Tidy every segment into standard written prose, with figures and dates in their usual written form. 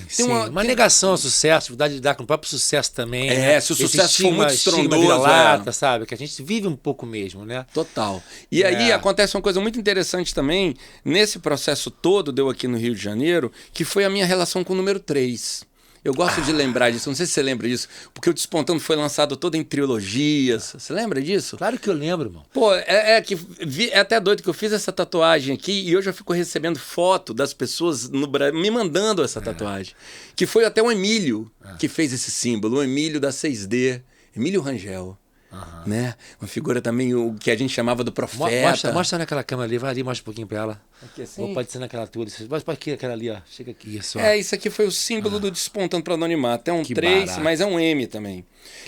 Sim. Uma negação ao sucesso, dificuldade de lidar com o próprio sucesso também. Se o sucesso for muito estrondoso, vira-lata, sabe? Que a gente vive um pouco mesmo, né? Total. E aí acontece uma coisa muito interessante também, nesse processo todo, deu aqui no Rio de Janeiro, que foi a minha relação com o número 3. Eu gosto de lembrar disso, não sei se você lembra disso, porque o Despontando foi lançado todo em trilogias. Você lembra disso? Claro que eu lembro, irmão. Pô, é até doido que eu fiz essa tatuagem aqui e hoje eu fico recebendo foto das pessoas no Brasil me mandando essa tatuagem. Que foi até o Emílio que fez esse símbolo, o Emílio da 6D, Emílio Rangel. Né? Uma figura também que a gente chamava do profeta. Mostra naquela câmera ali, vai ali, mostra um pouquinho pra ela. Aqui assim? Ou pode ser naquela altura. Pode aqui, aquela ali, ó. Chega aqui, isso. Isso aqui foi o símbolo do Despontando para o Anonimato. É um 3, barato. mas é um M também.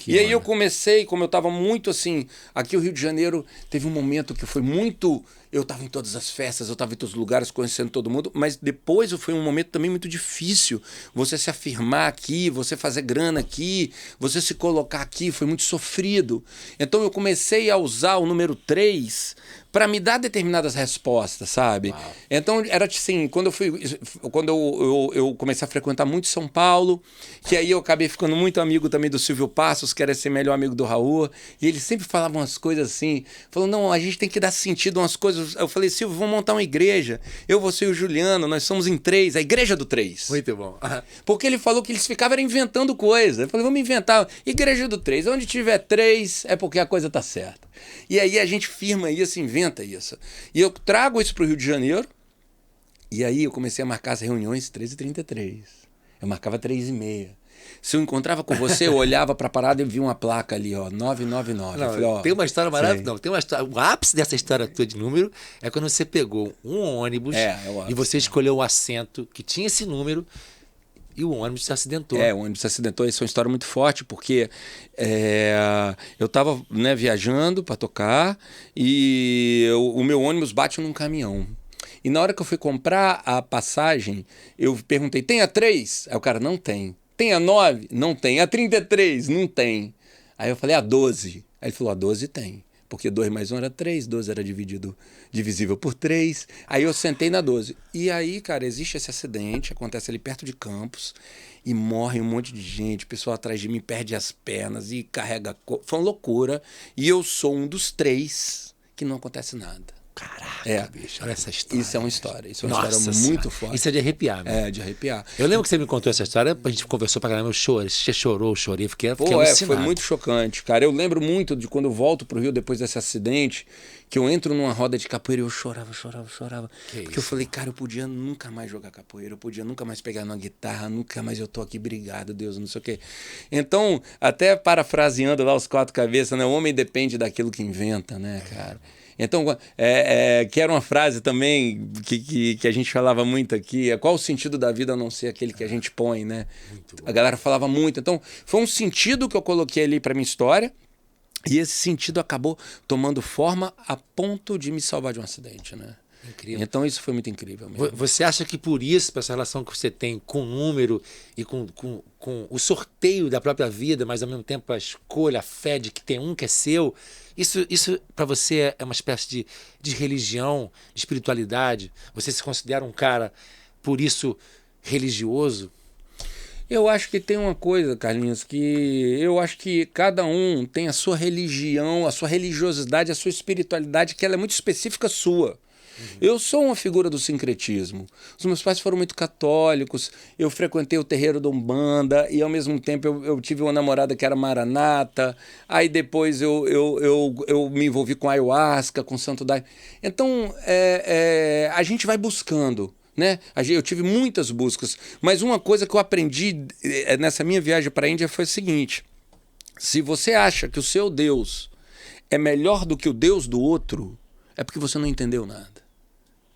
E aí eu comecei, como eu estava muito assim... Aqui o Rio de Janeiro teve um momento que foi muito... Eu estava em todas as festas, eu estava em todos os lugares, conhecendo todo mundo, mas depois foi um momento também muito difícil. Você se afirmar aqui, você fazer grana aqui, você se colocar aqui, foi muito sofrido. Então eu comecei a usar o número 3 para me dar determinadas respostas, sabe? Uau. Então era assim, quando eu comecei a frequentar muito São Paulo, que aí eu acabei ficando muito amigo também do Silvio Passos, que era esse melhor amigo do Raul, e ele sempre falava umas coisas assim, falou, não, a gente tem que dar sentido a umas coisas. Eu falei, Silvio, vamos montar uma igreja. Eu, você e o Juliano, nós somos em 3, a igreja do 3. Muito bom. Porque ele falou que eles ficavam inventando coisa. Eu falei, vamos inventar igreja do 3. Onde tiver 3 é porque a coisa tá certa. E aí a gente firma isso, inventa isso. E eu trago isso pro Rio de Janeiro, e aí eu comecei a marcar as reuniões 13h33. Eu marcava 3h30. Se eu encontrava com você, eu olhava pra parada e via uma placa ali, ó, 999. Não, eu falei, tem uma história maravilhosa. Não, tem uma história. O ápice dessa história tua de número é quando você pegou um ônibus e você escolheu um assento que tinha esse número e o ônibus se acidentou. O ônibus se acidentou. Isso é uma história muito forte, porque eu estava viajando para tocar e o meu ônibus bate num caminhão. E na hora que eu fui comprar a passagem, eu perguntei, tem a 3? Aí o cara, não tem. Tem a 9? Não tem. A 33? Não tem. Aí eu falei, a 12? Aí ele falou, a 12 tem. Porque 2 mais 1 era 3, 12 era divisível por 3. Aí eu sentei na 12. E aí, cara, existe esse acidente, acontece ali perto de Campos, e morre um monte de gente, o pessoal atrás de mim perde as pernas e carrega... Foi uma loucura. E eu sou um dos 3 que não acontece nada. Caraca, bicho, olha essa história. Isso é uma história. Isso é uma história muito forte. Isso é de arrepiar, né? É, de arrepiar. Eu lembro que você me contou essa história, a gente conversou pra caramba, eu chorei, você chorou, eu chorei, fiquei alucinado. Foi muito chocante, cara. Eu lembro muito de quando eu volto pro Rio depois desse acidente, que eu entro numa roda de capoeira e eu chorava. Porque eu falei, cara, eu podia nunca mais jogar capoeira, eu podia nunca mais pegar numa guitarra, nunca mais eu tô aqui, obrigado, Deus, não sei o quê. Então, até parafraseando lá os 4 cabeças, né? O homem depende daquilo que inventa, né, cara? Então, que era uma frase também que a gente falava muito aqui, qual o sentido da vida a não ser aquele que a gente põe, né? A galera falava muito. Então, foi um sentido que eu coloquei ali para minha história, e esse sentido acabou tomando forma a ponto de me salvar de um acidente, né? Incrível. Então isso foi muito incrível mesmo. Você acha que por isso, por essa relação que você tem com o número e com o sorteio da própria vida, mas ao mesmo tempo a escolha, a fé de que tem um que é seu, isso para você é uma espécie de religião, de espiritualidade? Você se considera um cara, por isso, religioso? Eu acho que tem uma coisa, Carlinhos, que eu acho que cada um tem a sua religião, a sua religiosidade, a sua espiritualidade, que ela é muito específica sua. Eu sou uma figura do sincretismo. Os meus pais foram muito católicos, eu frequentei o terreiro da Umbanda e ao mesmo tempo eu tive uma namorada que era maranata, aí depois eu me envolvi com ayahuasca, com Santo Daime. Então a gente vai buscando, né? Eu tive muitas buscas, mas uma coisa que eu aprendi nessa minha viagem para a Índia foi o seguinte: se você acha que o seu Deus é melhor do que o Deus do outro, é porque você não entendeu nada.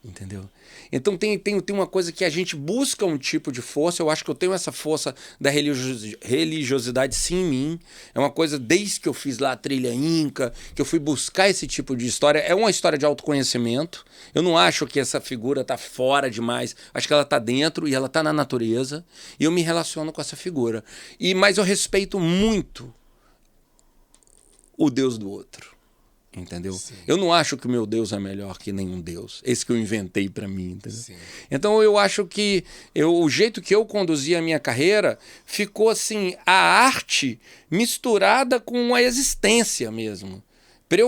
Entendeu? Então tem uma coisa que a gente busca um tipo de força. Eu acho que eu tenho essa força da religiosidade sim em mim. É uma coisa desde que eu fiz lá a trilha Inca, que eu fui buscar esse tipo de história. É uma história de autoconhecimento. Eu não acho que essa figura tá fora demais. Acho que ela tá dentro e ela tá na natureza. E eu me relaciono com essa figura. Mas eu respeito muito o Deus do outro. entendeu? Sim. Eu não acho que o meu Deus é melhor que nenhum Deus, esse que eu inventei para mim, entendeu? Sim. Então eu acho que o jeito que eu conduzi a minha carreira ficou assim, a arte misturada com a existência mesmo. Para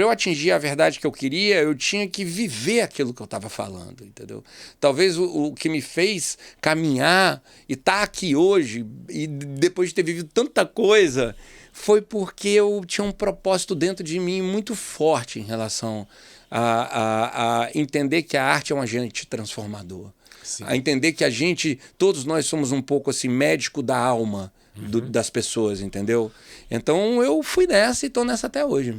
eu atingir a verdade que eu queria, eu tinha que viver aquilo que eu estava falando, entendeu? Talvez o que me fez caminhar e estar aqui hoje, e depois de ter vivido tanta coisa, foi porque eu tinha um propósito dentro de mim muito forte em relação a entender que a arte é um agente transformador. Sim. A entender que todos nós somos um pouco assim, médico da alma das pessoas, entendeu? Então eu fui nessa e estou nessa até hoje.